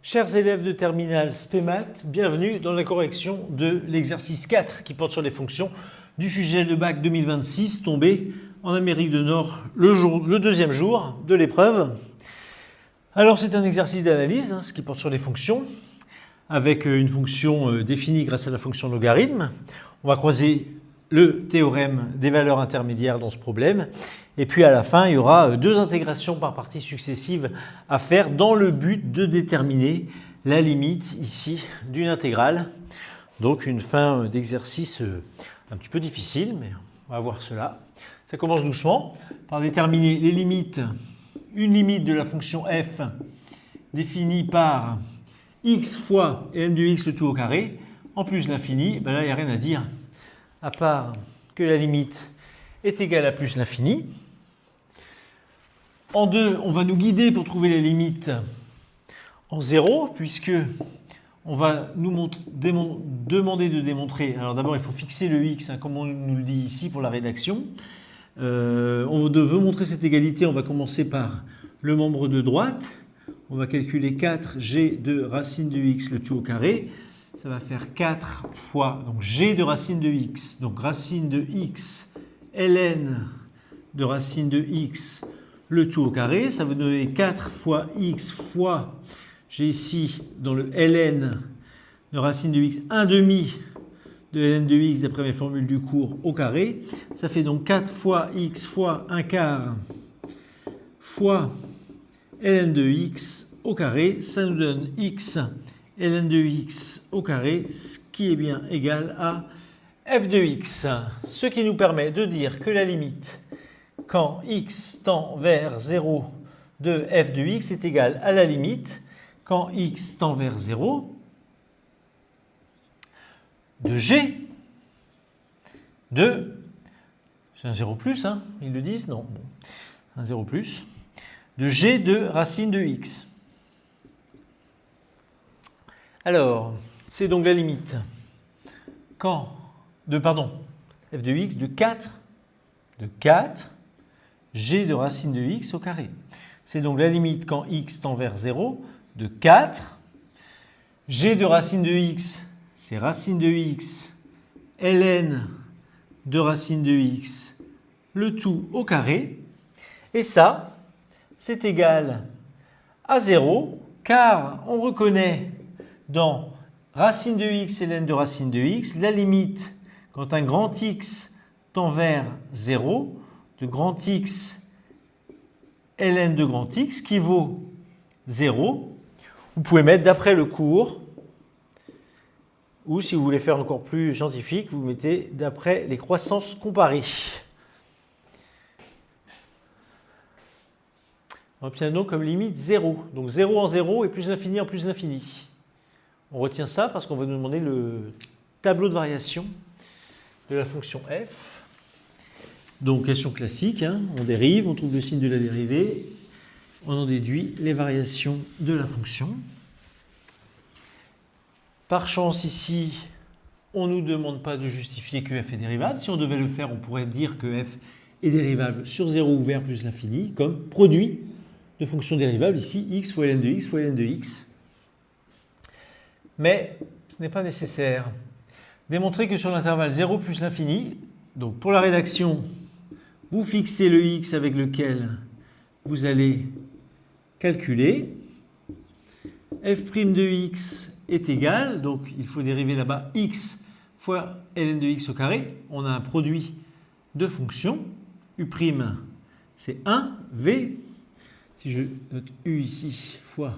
Chers élèves de terminale SPEMAT, bienvenue dans la correction de l'exercice 4 qui porte sur les fonctions du sujet de bac 2026 tombé en Amérique du Nord le deuxième jour de l'épreuve. Alors c'est un exercice d'analyse, ce qui porte sur les fonctions, avec une fonction définie grâce à la fonction logarithme. On va croiser le théorème des valeurs intermédiaires dans ce problème. Et puis à la fin, il y aura deux intégrations par parties successives à faire dans le but de déterminer la limite ici d'une intégrale. Donc une fin d'exercice un petit peu difficile, mais on va voir cela. Ça commence doucement par déterminer les limites, une limite de la fonction f définie par x fois ln de x le tout au carré, en plus l'infini. Là, il n'y a rien à dire, à part que la limite est égale à plus l'infini. En 2, on va nous guider pour trouver la limite en 0, puisque on va nous demander de démontrer. Alors d'abord, il faut fixer le x, comme on nous le dit ici pour la rédaction. On veut montrer cette égalité, on va commencer par le membre de droite. On va calculer 4g de racine de x le tout au carré. Ça va faire 4 fois donc g de racine de x, donc racine de x, ln de racine de x, le tout au carré. Ça va donner 4 fois x fois, j'ai ici dans le ln de racine de x, 1 demi de ln de x d'après mes formules du cours au carré. Ça fait donc 4 fois x fois 1 quart fois ln de x au carré. Ça nous donne x ln de x au carré, ce qui est bien égal à f de x. Ce qui nous permet de dire que la limite quand x tend vers 0 de f de x est égale à la limite quand x tend vers 0 de g de... C'est un 0 plus, ils le disent? Non, bon, c'est un 0 plus. De g de racine de x. Alors, c'est donc la limite quand f de x de 4 g de racine de x au carré. C'est donc la limite quand x tend vers 0 de 4. G de racine de x, c'est racine de x, ln de racine de x, le tout au carré. Et ça, c'est égal à 0, car on reconnaît dans racine de x et ln de racine de x la limite quand un grand X tend vers 0 de grand X ln de grand X qui vaut 0. Vous pouvez mettre d'après le cours, ou si vous voulez faire encore plus scientifique, vous mettez d'après les croissances comparées. On obtient donc comme limite 0. Donc 0 en 0 et plus l'infini en plus l'infini. On retient ça parce qu'on va nous demander le tableau de variation de la fonction f. Donc question classique, on dérive, on trouve le signe de la dérivée, on en déduit les variations de la fonction. Par chance ici, on ne nous demande pas de justifier que f est dérivable. Si on devait le faire, on pourrait dire que f est dérivable sur 0 ouvert plus l'infini, comme produit de fonctions dérivables, ici x fois ln de x fois ln de x. Mais ce n'est pas nécessaire. Démontrer que sur l'intervalle 0 plus l'infini, donc pour la rédaction, vous fixez le x avec lequel vous allez calculer. f' de x est égal, donc il faut dériver là-bas x fois ln de x au carré. On a un produit de fonctions. U', c'est 1, v. Si je note u ici, fois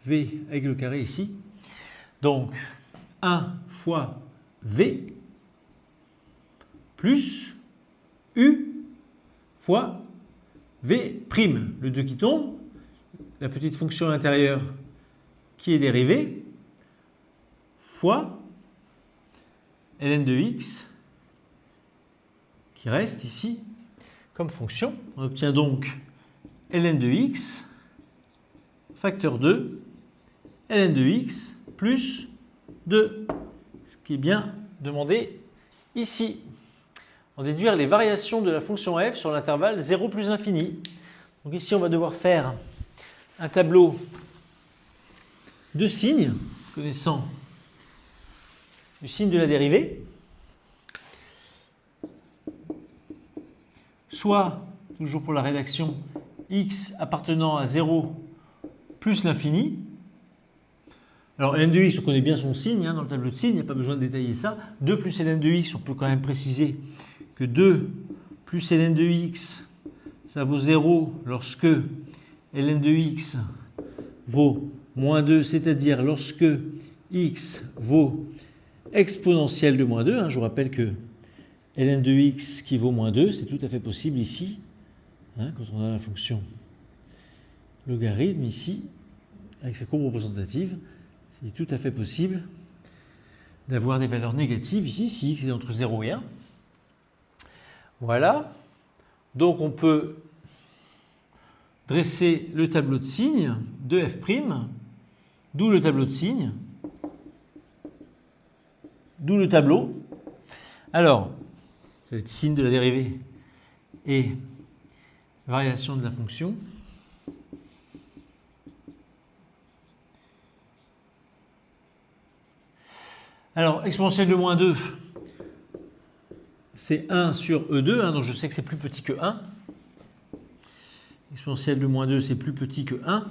v avec le carré ici. Donc 1 fois v plus u fois v', le 2 qui tombe, la petite fonction à l'intérieur qui est dérivée, fois ln de x qui reste ici comme fonction. On obtient donc ln de x facteur 2 ln de x plus 2, ce qui est bien demandé ici. En déduire les variations de la fonction f sur l'intervalle 0 plus infini. Donc ici, on va devoir faire un tableau deux signes, connaissant le signe de la dérivée, soit, toujours pour la rédaction, x appartenant à 0 plus l'infini. Alors ln de x, on connaît bien son signe dans le tableau de signes, il n'y a pas besoin de détailler ça. 2 plus ln de x, on peut quand même préciser que 2 plus ln de x, ça vaut 0 lorsque ln de x vaut moins 2, c'est-à-dire lorsque x vaut exponentielle de moins 2. Je vous rappelle que ln de x qui vaut moins 2, c'est tout à fait possible ici, quand on a la fonction logarithme ici, avec sa courbe représentative, c'est tout à fait possible d'avoir des valeurs négatives ici, si x est entre 0 et 1. Voilà. Donc on peut dresser le tableau de signes de f', d'où le tableau de signes, d'où le tableau. Alors, c'est le signe de la dérivée et variation de la fonction. Alors, exponentielle de moins 2, c'est 1 sur E2, donc je sais que c'est plus petit que 1. Exponentielle de moins 2, c'est plus petit que 1.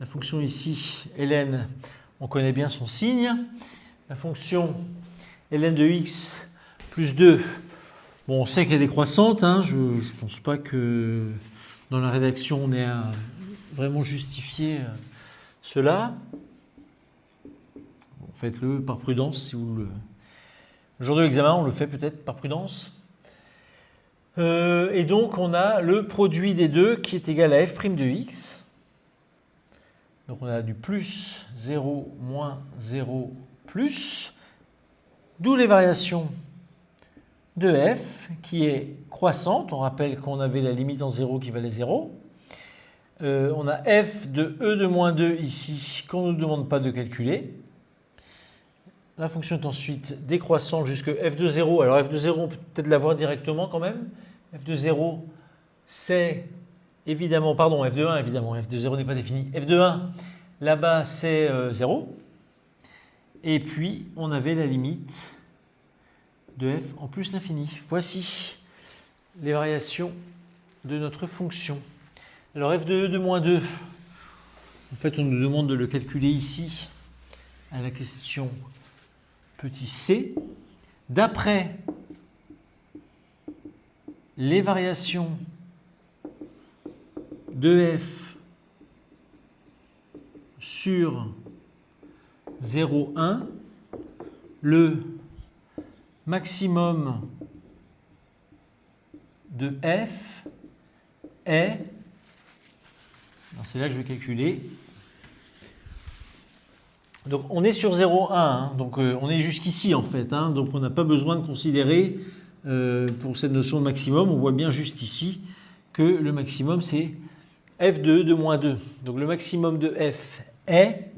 La fonction ici, ln, on connaît bien son signe. La fonction ln de x plus 2, bon, on sait qu'elle est croissante. Je ne pense pas que dans la rédaction, on ait à vraiment justifier cela. Bon, faites-le par prudence. Si vous le jour de l'examen, on le fait peut-être par prudence. Et donc, on a le produit des deux qui est égal à f' de x. Donc, on a du plus 0, moins 0, plus. D'où les variations de f qui est croissante. On rappelle qu'on avait la limite en 0 qui valait 0. On a f de e de moins 2 ici qu'on ne nous demande pas de calculer. La fonction est ensuite décroissante jusque f de 0. Alors f de 0, on peut peut-être l'avoir directement quand même. F de 0, c'est évidemment, pardon, f de 1 évidemment, f de 0 n'est pas défini. F de 1, là-bas c'est 0. Et puis on avait la limite de f en plus l'infini. Voici les variations de notre fonction. Alors f de e de moins 2, en fait on nous demande de le calculer ici à la question petit c. D'après les variations de f sur 0, 1, le maximum de f est, c'est là que je vais calculer, donc on est sur 0,1, donc on est jusqu'ici en fait, donc on n'a pas besoin de considérer pour cette notion de maximum, on voit bien juste ici que le maximum c'est f de e de moins 2. Donc le maximum de f est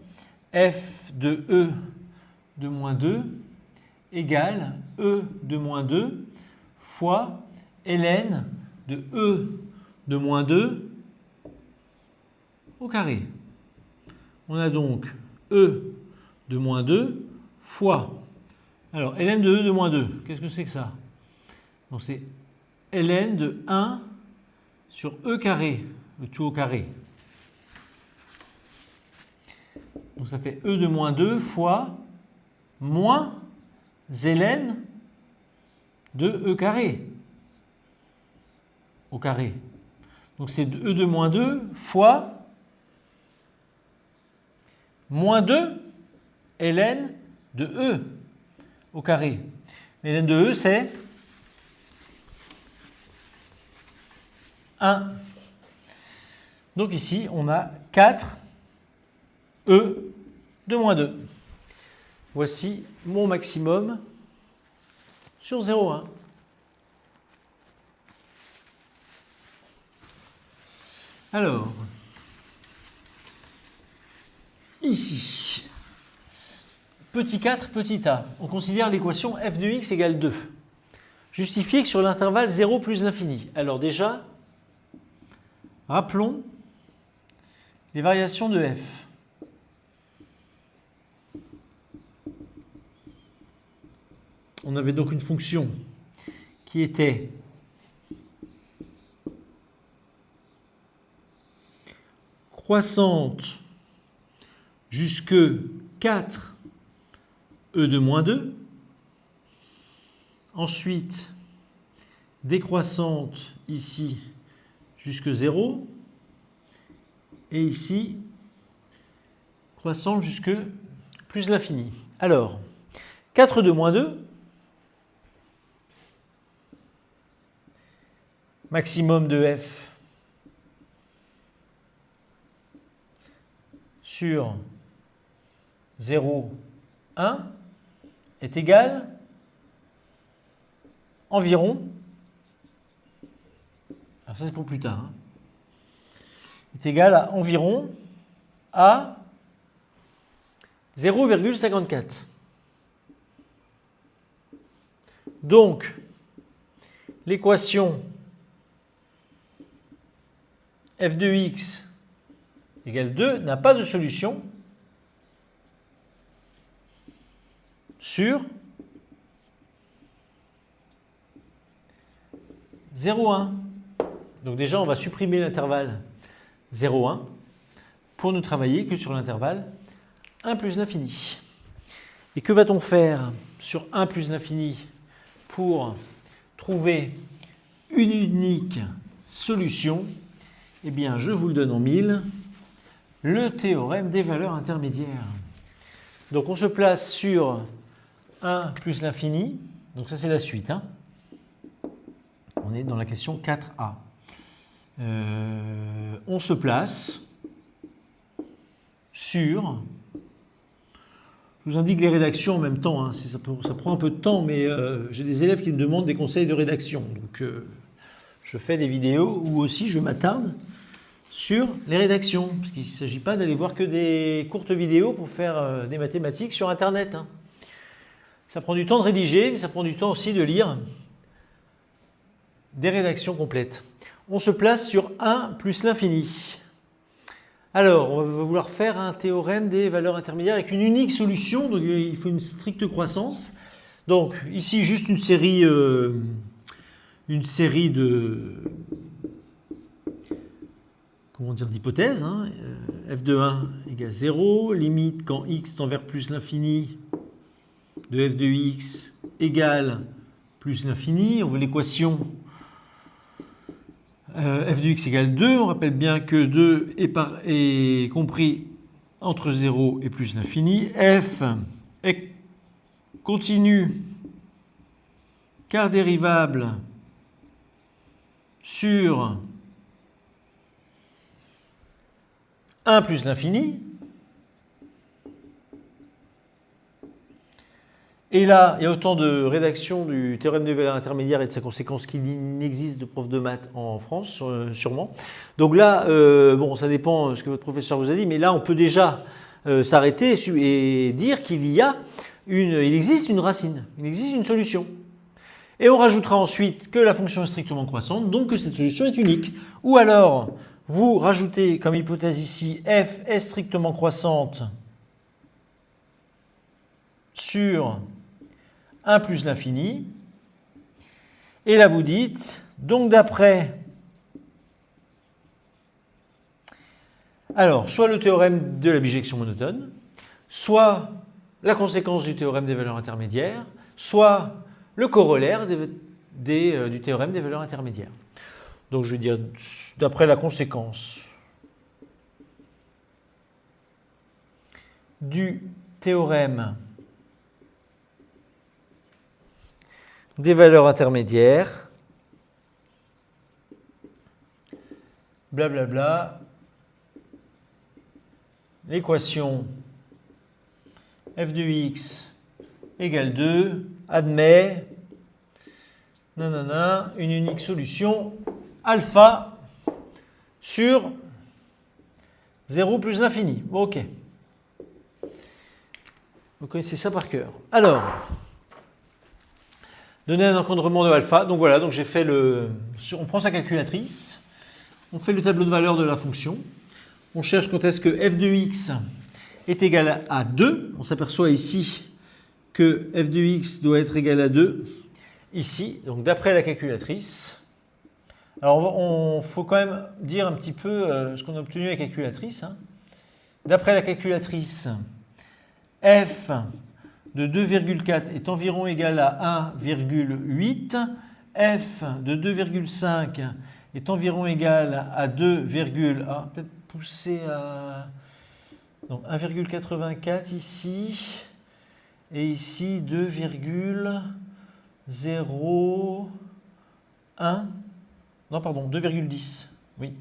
f de e de moins 2 égale e de moins 2 fois ln de e de moins 2 au carré. On a donc e de moins 2 fois, alors ln de e de moins 2, qu'est-ce que c'est que ça? Donc c'est ln de 1 sur e carré, le tout au carré. Donc ça fait e de moins 2 fois moins ln de e carré au carré. Donc c'est e de moins 2 fois moins 2 ln de e au carré. Ln de e c'est 1. Donc ici on a 4 e de moins 2. Voici mon maximum sur 0,1. Alors, ici, petit 4, petit a, on considère l'équation f de x égale 2. Justifiée que sur l'intervalle 0 plus l'infini. Alors déjà, rappelons les variations de f. on avait donc une fonction qui était croissante jusque 4 e de moins 2. Ensuite, décroissante ici jusque 0. Et ici, croissante jusque plus l'infini. Alors, 4 de moins 2, maximum de f sur 0, 1 est égal environ, alors ça c'est pour plus tard, hein, est égal à environ à 0,54. Donc, l'équation f de x égale 2 n'a pas de solution sur 0,1. Donc déjà, on va supprimer l'intervalle 0,1 pour ne travailler que sur l'intervalle 1 plus l'infini. Et que va-t-on faire sur 1 plus l'infini pour trouver une unique solution? Eh bien, je vous le donne en mille, le théorème des valeurs intermédiaires. Donc, on se place sur 1 plus l'infini. Donc, ça, c'est la suite, hein. On est dans la question 4a. On se place sur... Je vous indique les rédactions en même temps, hein. Ça prend un peu de temps, mais j'ai des élèves qui me demandent des conseils de rédaction. Donc, je fais des vidéos où aussi je m'attarde sur les rédactions, parce qu'il ne s'agit pas d'aller voir que des courtes vidéos pour faire des mathématiques sur Internet, hein. Ça prend du temps de rédiger, mais ça prend du temps aussi de lire des rédactions complètes. On se place sur 1 plus l'infini. Alors, on va vouloir faire un théorème des valeurs intermédiaires avec une unique solution, donc il faut une stricte croissance. Donc, ici, juste une série de... Comment dire, d'hypothèses, hein. F de 1 égale 0, limite quand x tend vers plus l'infini de f de x égale plus l'infini. On veut l'équation f de x égale 2. On rappelle bien que 2 est compris entre 0 et plus l'infini. F est continu car dérivable sur 1 plus l'infini. Et là, il y a autant de rédactions du théorème des valeurs intermédiaires et de sa conséquence qu'il n'existe de prof de maths en France, sûrement. Donc là, bon, ça dépend de ce que votre professeur vous a dit, mais là, on peut déjà s'arrêter et dire qu'il existe une racine, il existe une solution. Et on rajoutera ensuite que la fonction est strictement croissante, donc que cette solution est unique. Ou alors, vous rajoutez comme hypothèse ici, f est strictement croissante sur 1 plus l'infini. Et là, vous dites, donc d'après, alors, soit le théorème de la bijection monotone, soit la conséquence du théorème des valeurs intermédiaires, soit le corollaire du théorème des valeurs intermédiaires. Donc, je vais dire, d'après la conséquence du théorème des valeurs intermédiaires, blablabla, l'équation f de x égale 2 admet nanana, une unique solution alpha sur 0 plus l'infini. Bon, ok. Vous connaissez ça par cœur. Alors, donner un encadrement de alpha. Donc voilà, donc j'ai fait on prend sa calculatrice, on fait le tableau de valeur de la fonction, on cherche quand est-ce que f de x est égal à 2. On s'aperçoit ici que f de x doit être égal à 2 ici, donc d'après la calculatrice. Alors, il faut quand même dire un petit peu ce qu'on a obtenu avec la calculatrice. Hein. D'après la calculatrice, f de 2,4 est environ égal à 1,8. F de 2,5 est environ égal à 2, peut-être pousser à 1,84 ici. Et ici 2,01. Non, pardon, 2,10. Oui.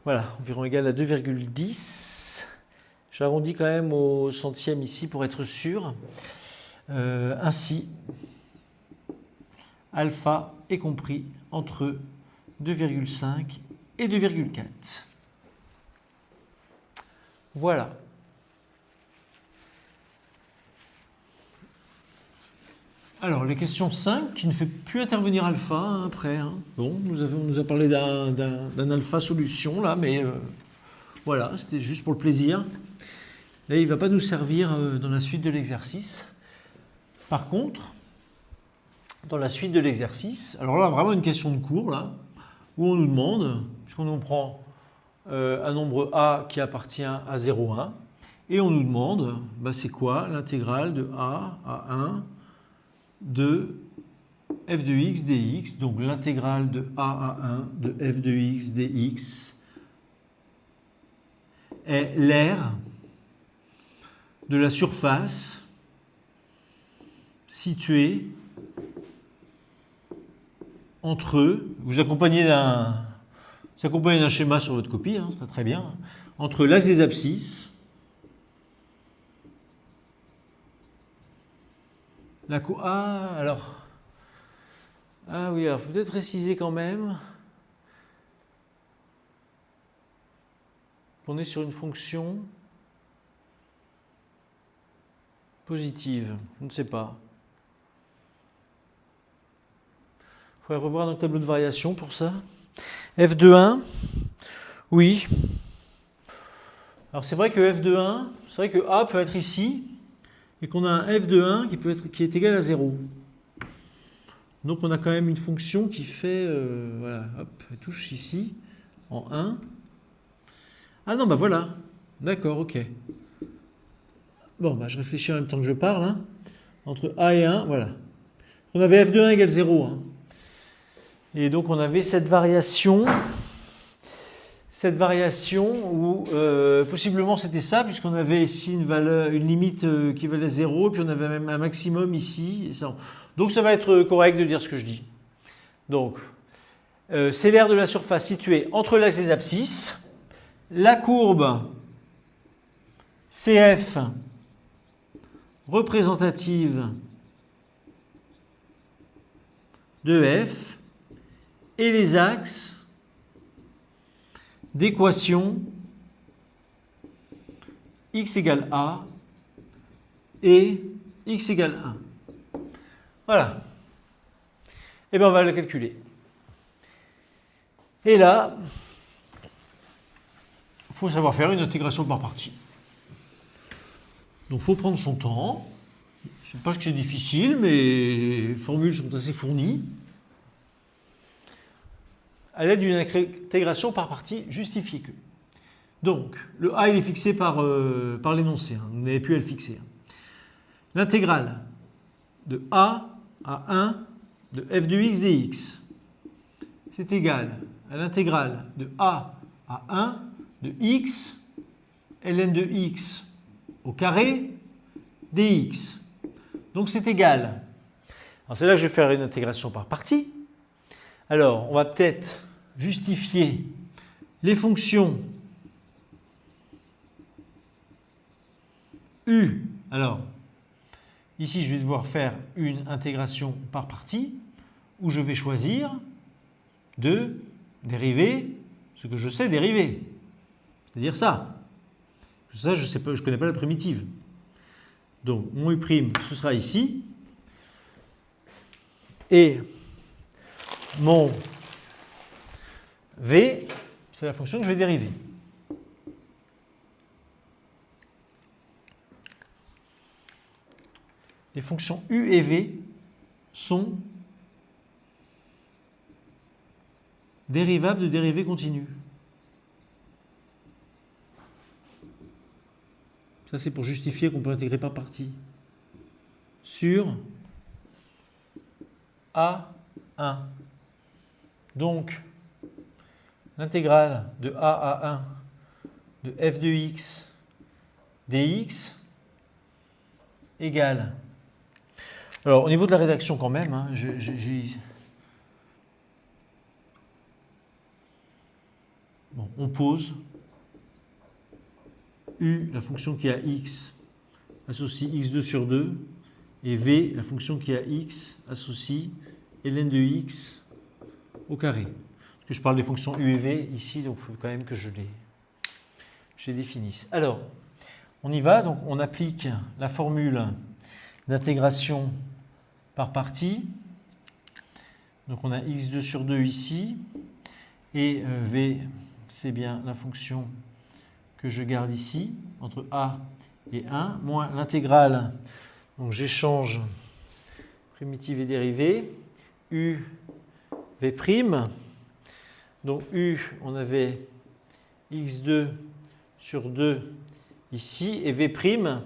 Voilà, environ égal à 2,10. J'arrondis quand même au centième ici pour être sûr. Ainsi, alpha est compris entre 2,5 et 2,4. Voilà. Alors, les questions 5, qui ne fait plus intervenir alpha hein, après. Hein. Bon, on nous a parlé d'un alpha solution, là, mais voilà, c'était juste pour le plaisir. Là, il ne va pas nous servir dans la suite de l'exercice. Par contre, dans la suite de l'exercice, alors là, vraiment une question de cours, là, où on nous demande, puisqu'on nous prend un nombre A qui appartient à 0,1, et on nous demande, bah, c'est quoi l'intégrale de A à 1 de f de x dx, donc l'intégrale de a à 1 de f de x dx est l'aire de la surface située entre, vous accompagnez d'un schéma sur votre copie, hein, c'est très bien, entre l'axe des abscisses, alors oui, alors peut-être préciser quand même qu'on est sur une fonction positive, je ne sais pas. Il faudrait revoir notre tableau de variation pour ça. f de 1, oui. Alors c'est vrai que f de 1, c'est vrai que a peut être ici, et qu'on a un f de 1 qui est égal à 0. Donc on a quand même une fonction qui fait, voilà, hop, elle touche ici, en 1. Ah non, bah voilà, d'accord, ok. Bon, bah je réfléchis en même temps que je parle, hein. Entre A et 1, voilà. On avait f de 1 égale 0. Hein. Et donc on avait cette variation où possiblement c'était ça, puisqu'on avait ici une limite qui valait 0, et puis on avait même un maximum ici. Et ça. Donc ça va être correct de dire ce que je dis. Donc, c'est l'aire de la surface située entre l'axe des abscisses. La courbe CF représentative de F et les axes d'équation x égale a et x égale 1. Voilà. Et bien on va le calculer. Et là, il faut savoir faire une intégration par partie. Donc il faut prendre son temps. Je ne sais pas que c'est difficile, mais les formules sont assez fournies. À l'aide d'une intégration par partie justifiée que. Donc, le a il est fixé par l'énoncé, hein. Vous n'avez plus à le fixer. L'intégrale de a à 1 de f de x dx, c'est égal à l'intégrale de a à 1 de x ln de x au carré dx. Donc c'est égal. Alors c'est là que je vais faire une intégration par partie. Alors on va peut-être justifier les fonctions u. Alors ici je vais devoir faire une intégration par partie où je vais choisir de dériver ce que je sais dériver. C'est-à-dire ça. Ça, je ne connais pas la primitive. Donc, mon u', ce sera ici. Et mon v, c'est la fonction que je vais dériver. les fonctions u et v sont dérivables de dérivées continues. Ça, c'est pour justifier qu'on peut intégrer par partie. Sur A1. Donc, l'intégrale de A à 1 de f de x dx égale. Alors, au niveau de la rédaction quand même, hein, bon, on pose u, la fonction qui a x, associe x2 sur 2, et v, la fonction qui a x, associe ln de x au carré. Parce que je parle des fonctions u et v ici, donc il faut quand même que je les définisse. Alors, on y va, donc on applique la formule d'intégration par partie. Donc on a x2 sur 2 ici, et v, c'est bien la fonction que je garde ici, entre a et 1, moins l'intégrale, donc j'échange primitive et dérivée, u, v', donc u, on avait x2 sur 2 ici, et v',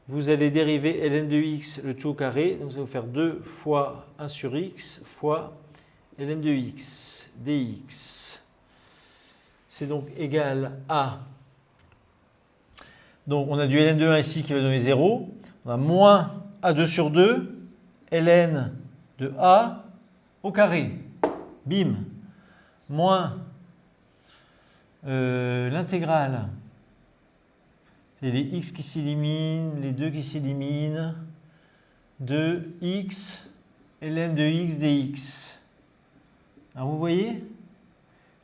vous allez dériver ln de x, le tout au carré, donc ça va vous faire 2 fois 1 sur x fois ln de x dx. C'est donc égal à... Donc on a du ln de 1 ici qui va donner 0. On a moins a2 sur 2, ln de a au carré. Bim. Moins l'intégrale. C'est les x qui s'éliminent, les 2 qui s'éliminent, de x, ln de x dx. Alors vous voyez,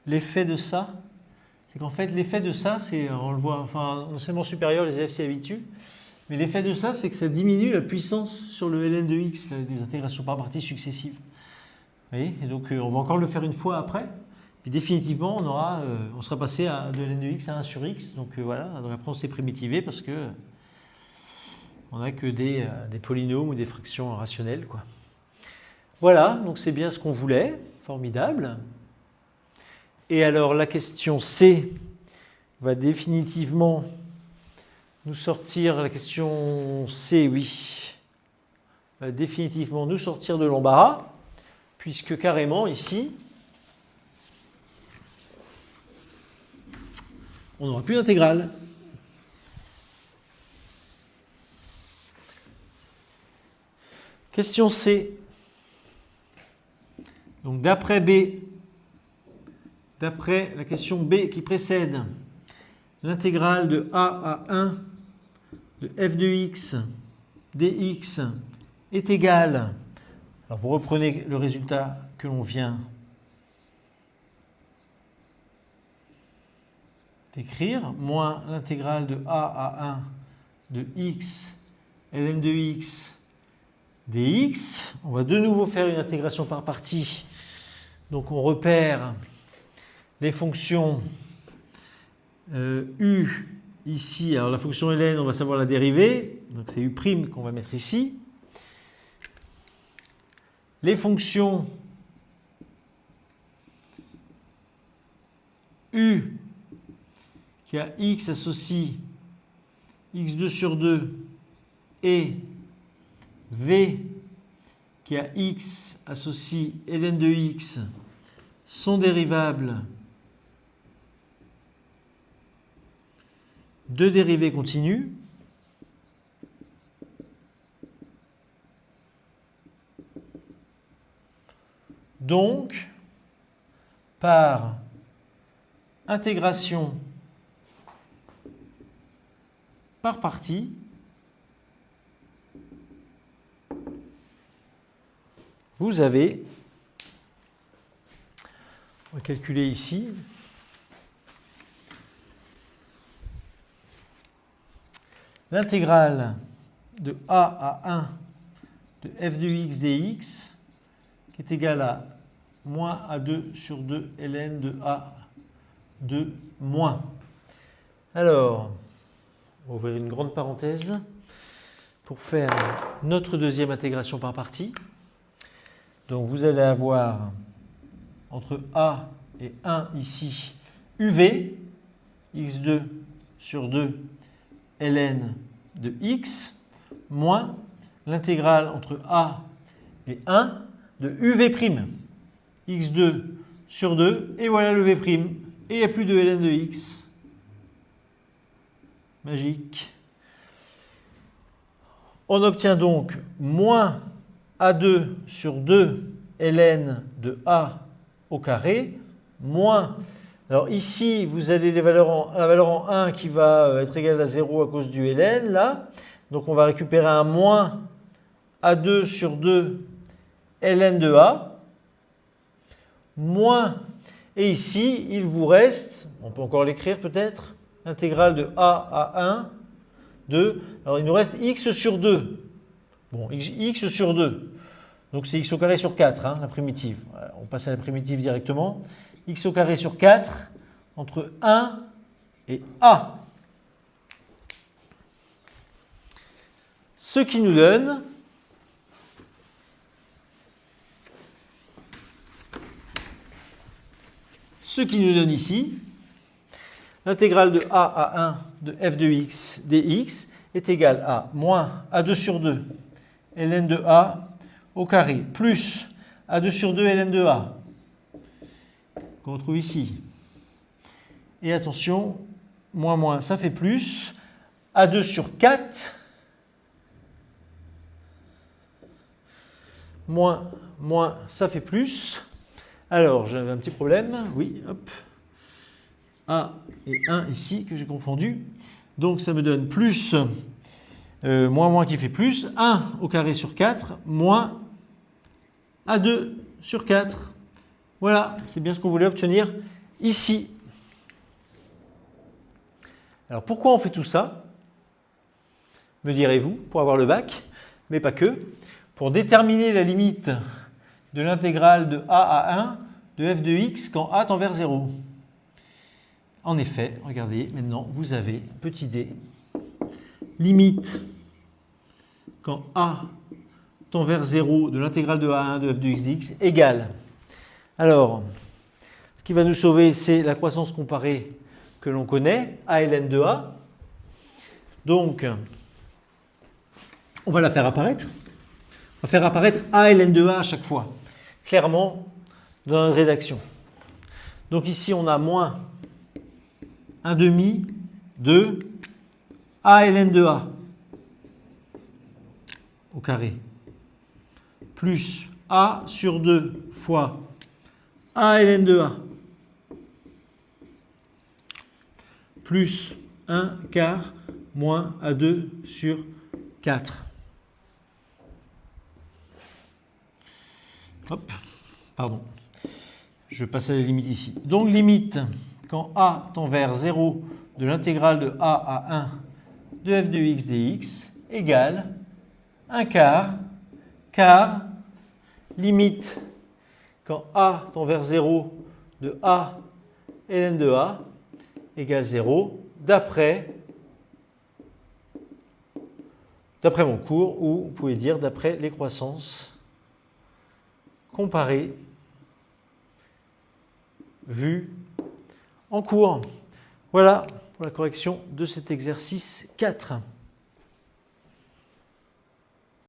l'effet de ça, c'est qu'en fait, l'effet de ça, c'est, on le voit, enfin, en enseignement supérieur, les élèves s'y habituent, mais l'effet de ça, c'est que ça diminue la puissance sur le ln de x, des intégrations par parties successives. Vous voyez, et donc on va encore le faire une fois après. Puis définitivement, on sera passé de ln de x à 1 sur x. Donc voilà, donc après on s'est primitivé parce que on n'a que des polynômes ou des fractions rationnelles, quoi. Voilà, donc c'est bien ce qu'on voulait. Formidable. Et alors la question C va définitivement nous sortir, la question C, oui, va définitivement nous sortir de l'embarras, puisque carrément ici, on n'aura plus d'intégrale. Question C. Donc d'après la question B qui précède, l'intégrale de a à 1 de f de x dx est égale, alors vous reprenez le résultat que l'on vient d'écrire, moins l'intégrale de a à 1 de x ln de x dx. On va de nouveau faire une intégration par partie. Donc on repère les fonctions u ici. Alors la fonction ln, on va savoir la dériver. Donc c'est u' qu'on va mettre ici. Les fonctions u qui a x associe x2 sur 2 et v qui a x associe ln de x sont dérivables de dérivées continues. Donc, par intégration par partie, vous avez, on va calculer ici, l'intégrale de a à 1 de f de x dx qui est égale à moins a2 sur 2 ln de a de moins. Alors, on va ouvrir une grande parenthèse. pour faire notre deuxième intégration par partie. Donc vous allez avoir entre a et 1 ici uv, x2 sur 2 ln de x, moins l'intégrale entre a et 1 de uv', x2 sur 2, et voilà le v', et il n'y a plus de ln de x. Magique. On obtient donc moins a2 sur 2 ln de a au carré, moins, alors ici vous avez la valeur en 1 qui va être égale à 0 à cause du ln, là, donc on va récupérer un moins a2 sur 2 ln de a, moins, et ici il vous reste, on peut encore l'écrire peut-être, l'intégrale de a à 1, 2, alors il nous reste x sur 2, bon, x sur 2, donc c'est x au carré sur 4, hein, la primitive, voilà, on passe à la primitive directement, x au carré sur 4, entre 1 et a. Ce qui nous donne ici, l'intégrale de a à 1 de f de x dx est égale à moins a2 sur 2 ln de a au carré plus a2 sur 2 ln de a qu'on retrouve ici. Et attention, moins moins, ça fait plus a2 sur 4 moins moins, ça fait plus. Alors, j'avais un petit problème. Oui, hop. A et 1 ici, que j'ai confondu. Donc, ça me donne plus, moins moins qui fait plus, 1 au carré sur 4, moins A2 sur 4. Voilà, c'est bien ce qu'on voulait obtenir ici. Alors, pourquoi on fait tout ça? Me direz-vous, pour avoir le bac, mais pas que. Pour déterminer la limite de l'intégrale de a à 1 de f de x quand a tend vers 0. En effet, regardez, maintenant vous avez, petit d, limite quand a tend vers 0 de l'intégrale de a à 1 de f de x dx égale. Alors, ce qui va nous sauver, c'est la croissance comparée que l'on connaît, a ln de a. Donc, on va la faire apparaître. On va faire apparaître a ln de a à chaque fois, clairement dans notre rédaction. Donc ici, on a moins 1 demi de a ln de a au carré plus a sur 2 fois a ln de a plus 1 quart moins a2 sur 4. Hop, pardon. Je passe à la limite ici. Donc limite quand a tend vers 0 de l'intégrale de a à 1 de f de x dx égale 1 quart, limite quand a tend vers 0 de a ln de a égale 0 d'après mon cours, ou vous pouvez dire d'après les croissances comparées vues en cours. Voilà pour la correction de cet exercice 4.